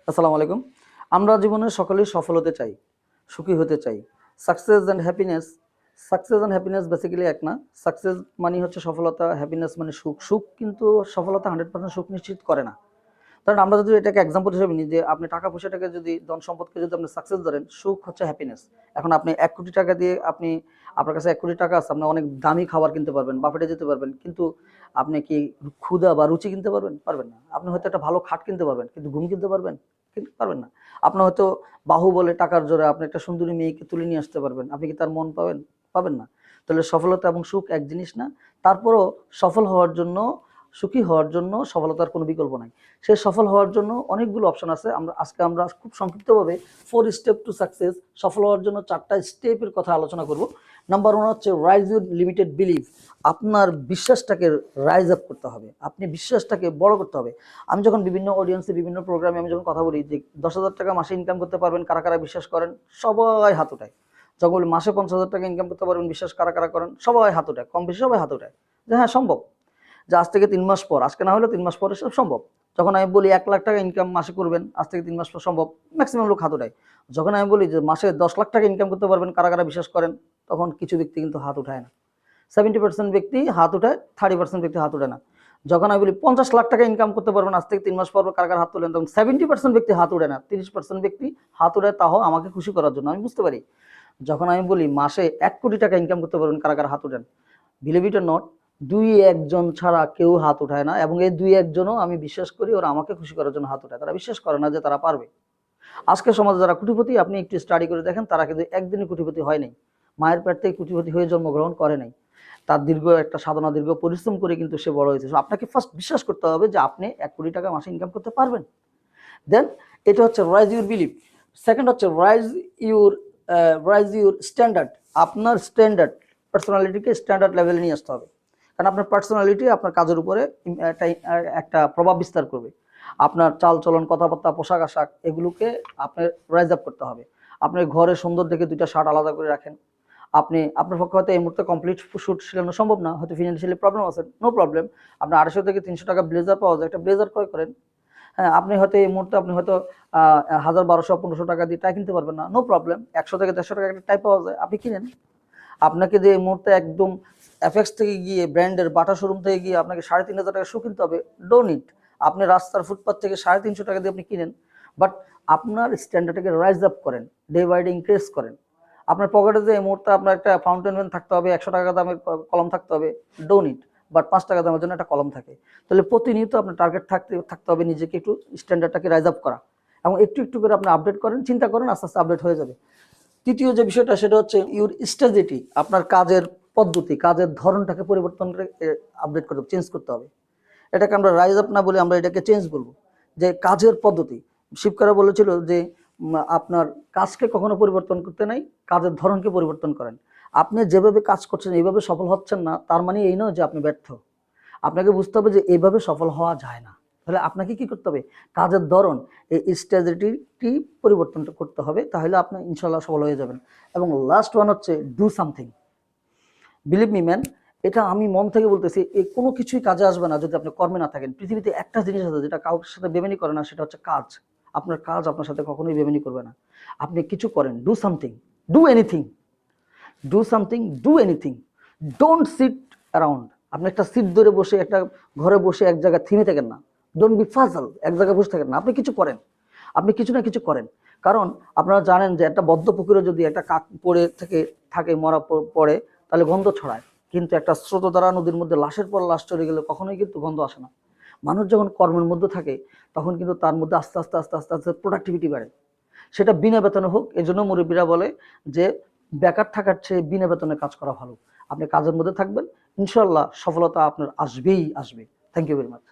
আসসালামু আলাইকুম। আমরা জীবনে সকলেই সফল হতে চাই, সুখী হতে চাই। সাকসেস অ্যান্ড হ্যাপিনেস বেসিক্যালি এক না। সাকসেস মানে হচ্ছে সফলতা, হ্যাপিনেস মানে সুখ। সুখ কিন্তু সফলতা 100% সুখ নিশ্চিত করে না। কারণ আমরা যদি এটাকে এক্সাম্পল হিসেবে নিই যে আপনি টাকা পয়সাটাকে যদি ধন সম্পদকে যদি আপনি সাকসেস ধরেন, সুখ হচ্ছে হ্যাপিনেস। এখন আপনি 1 কোটি টাকা দিয়ে আপনার কাছে 1 কোটি টাকা আছে, আপনি অনেক দামি খাবার কিনতে পারবেন, বাফেটে যেতে পারবেন, কিন্তু আপনি কি ক্ষুধা বা রুচি কিনতে পারবেন? পারবেন না। আপনি হয়তো একটা ভালো খাট কিনতে পারবেন, কিন্তু ঘুম কিনতে পারবেন? কিন্তু পারবেন না। আপনি হয়তো বাহুবলে টাকার জোরে আপনি একটা সুন্দরী মেয়েকে তুলে নিয়ে আসতে পারবেন, আপনি কি তার মন পাবেন? পাবেন না। তাহলে সফলতা এবং সুখ এক জিনিস না। তারপরও সফল হওয়ার জন্য, সুখী হওয়ার জন্য সফলতার কোনো বিকল্প নাই। সে সফল হওয়ার জন্য অনেকগুলো অপশন আছে। আমরা খুব সংক্ষিপ্তভাবে 4 স্টেপ টু সাকসেস, সফল হওয়ার জন্য 4টা স্টেপের কথা আলোচনা করব। নাম্বার 1 হচ্ছে রাইজ ইউর লিমিটেড বিলিভ। আপনার বিশ্বাসটাকে রাইজ আপ করতে হবে, আপনি বিশ্বাসটাকে বড় করতে হবে। আমি যখন বিভিন্ন অডিয়েন্সে, বিভিন্ন প্রোগ্রামে আমি যখন কথা বলি যে 10,000 টাকা মাসে ইনকাম করতে পারবেন, কারা কারা বিশ্বাস করেন? সবাই হাত উঠায়। যখন বলি মাসে 50,000 টাকা ইনকাম করতে পারবেন, বিশ্বাস কারা কারা করেন? সবাই হাত উঠায়, কম বেশি সবাই হাত উঠায় যে হ্যাঁ সম্ভব। যে আজ থেকে 3 মাস পর, আজকে না হলে 3 মাস পরে সব সম্ভব। যখন আমি বলি 1 লাখ টাকা ইনকাম মাসে করবেন, আজ থেকে 3 মাস পর সম্ভব, ম্যাক্সিমাম লোক হাত উঠায়। যখন আমি বলি যে মাসে 10 লাখ টাকা ইনকাম করতে পারবেন, কারা কারা বিশ্বাস করেন? তখন কিছু ব্যক্তি কিন্তু হাত উঠায় না। 70% ব্যক্তি হাত উঠায়, 30% ব্যক্তি হাত উঠায় না। যখন আমি বলি 50 লাখ টাকা ইনকাম করতে পারবেন আজ থেকে 3 মাস পর, কারা কারা হাত তোলেন? তখন 70% ব্যক্তি হাত উঠায় না, 30% ব্যক্তি হাত উঠায়, তাও আমাকে খুশি করার জন্য। আমি বুঝতে পারি। যখন আমি বলি মাসে 1 কোটি টাকা ইনকাম করতে পারবেন, কারা কারা হাত উঠান? বিলিভ ইট অর নট, 2-1 জন ছাড়া কেউ হাত উঠায় না। এবং এই 2-1 জনও আমি বিশ্বাস করি ওরা আমাকে খুশি করার জন্য হাত উঠায়। তারা বিশ্বাস করে না যে তারা পারবে। আজকের সমাজে যারা কোটিপতি, আপনি একটু স্টাডি করে দেখেন, তারা কিন্তু একদিনই কোটিপতি হয় নাই। মায়ের পেট থেকে কোটিপতি হয়ে জন্মগ্রহণ করে নাই। তার দীর্ঘ একটা সাধনা, দীর্ঘ পরিশ্রম করে কিন্তু সে বড় হয়েছে। আপনাকে ফার্স্ট বিশ্বাস করতে হবে যে আপনি 1 কোটি টাকা মাসে ইনকাম করতে পারবেন। দেন এটা হচ্ছে রাইজ ইউর বিলিভ। সেকেন্ড হচ্ছে রাইজ ইউর স্ট্যান্ডার্ড। আপনার স্ট্যান্ডার্ড, পার্সোনালিটিকে স্ট্যান্ডার্ড লেভেলে নিয়ে আসতে হবে। কারণ আপনার পার্সোনালিটি আপনার কাজের উপরে একটা প্রভাব বিস্তার করবে। আপনার চাল চলন, কথাবার্তা, পোশাক আশাক, এগুলোকে আপনার রাইজ আপ করতে হবে। আপনার ঘরে সুন্দর দেখে 2টা শার্ট আলাদা করে রাখেন। আপনার পক্ষে হয়তো এই মুহূর্তে কমপ্লিট শুট শেখানো সম্ভব না, হয়তো ফিনান্সিয়ালি প্রবলেম আছে, নো প্রবলেম। আপনার 250 থেকে 300 টাকা ব্লেজার পাওয়া যায়, একটা ব্লেজার ক্রয় করেন। হ্যাঁ, আপনি হয়তো এই মুহূর্তে 1000, 1200, 1500 টাকা দিয়ে টাই কিনতে পারবেন না, নো প্রবলেম। 100 থেকে 150 টাকা একটা টাই পাওয়া যায়, আপনি কিনেন। আপনাকে যে এই মুহূর্তে একদম এফএক্স থেকে গিয়ে, ব্র্যান্ডের বাটা শোরুম থেকে গিয়ে আপনাকে 3500 টাকা শু কিনতে হবে, ডোন্ট ইট। আপনি রাস্তার ফুটপাথ থেকে 350 টাকা দিয়ে আপনি কিনেন। বাট আপনার স্ট্যান্ডার্ডটাকে রাইজ আপ করেন, ডে বাই ডে ইনক্রিজ করেন। আপনার পকেটে যে এই মুহূর্তে আপনার একটা ফাউন্টেন পেন থাকতে হবে, 100 টাকা দামের কলম থাকতে হবে, ডোন্ট ইট। বাট 5 টাকা দামের জন্য একটা কলম থাকে। তাহলে প্রতিনিয়ত আপনার টার্গেট থাকতে হবে নিজেকে একটু স্ট্যান্ডার্ডটাকে রাইজ আপ করা, এবং একটু একটু করে আপনি আপডেট করেন, চিন্তা করেন, আস্তে আস্তে আপডেট হয়ে যাবে। তৃতীয় যে বিষয়টা, সেটা হচ্ছে ইউর স্ট্র্যাটেজি। আপনার কাজের পদ্ধতি, কাজের ধরনটাকে পরিবর্তন করে আপডেট করতে হবে, চেঞ্জ করতে হবে। এটাকে আমরা রাইজ আপ না বলে আমরা এটাকে চেঞ্জ বলবো। যে কাজের পদ্ধতি, শিবকারা বলেছিল যে আপনার কাজকে কখনো পরিবর্তন করতে নাই, কাজের ধরনকে পরিবর্তন করেন। আপনি যেভাবে কাজ করছেন, এইভাবে সফল হচ্ছেন না, তার মানে এই নয় যে আপনি ব্যর্থ। আপনাকে বুঝতে হবে যে এইভাবে সফল হওয়া যায় না। তাহলে আপনাকে কি করতে হবে? কাজের ধরন, এই স্ট্র্যাটেজিটি পরিবর্তন করতে হবে, তাহলে আপনি ইনশাল্লাহ সফল হয়ে যাবেন। এবং লাস্ট ওয়ান হচ্ছে do something. Believe me man, এটা আমি মন থেকে বলতেছি, এই কোনো কিছুই কাজে আসবে না যদি আপনি কর্মে না থাকেন। পৃথিবীতে একটা জিনিস আছে যেটা কাউর সাথে বেমানি করে না, সেটা হচ্ছে কাজ। আপনার কাজ আপনার সাথে কখনোই বেমানি করবে না। আপনি কিছু করেন, do something, do anything, do something, do anything. Don't sit around. আপনি একটা সিট ধরে বসে, একটা ঘরে বসে এক জায়গায় থেমে থাকেন না। ডোন্ট বি ফাজল, এক জায়গায় বসে থাকেন না, আপনি কিছু করেন। আপনি কিছু না কিছু করেন। কারণ আপনারা জানেন যে একটা বদ্ধ পুকুরে যদি একটা কাক পড়ে থাকে মরা পড়ে, তাহলে গন্ধ ছড়ায়। কিন্তু একটা স্রোতধারা নদীর মধ্যে লাশের পর লাশ চলে গেলে কখনোই কিন্তু গন্ধ আসে না। মানুষ যখন কর্মের মধ্যে থাকে, তখন কিন্তু তার মধ্যে আস্তে আস্তে আস্তে আস্তে আস্তে প্রোডাক্টিভিটি বাড়ে। সেটা বিনা বেতনে হোক। এই জন্য মুরব্বীরা বলে যে বেকার থাকার চেয়ে বিনা বেতনে কাজ করা ভালো। আপনি কাজের মধ্যে থাকবেন, ইনশাল্লাহ সফলতা আপনার আসবেই আসবে। Thank you very much.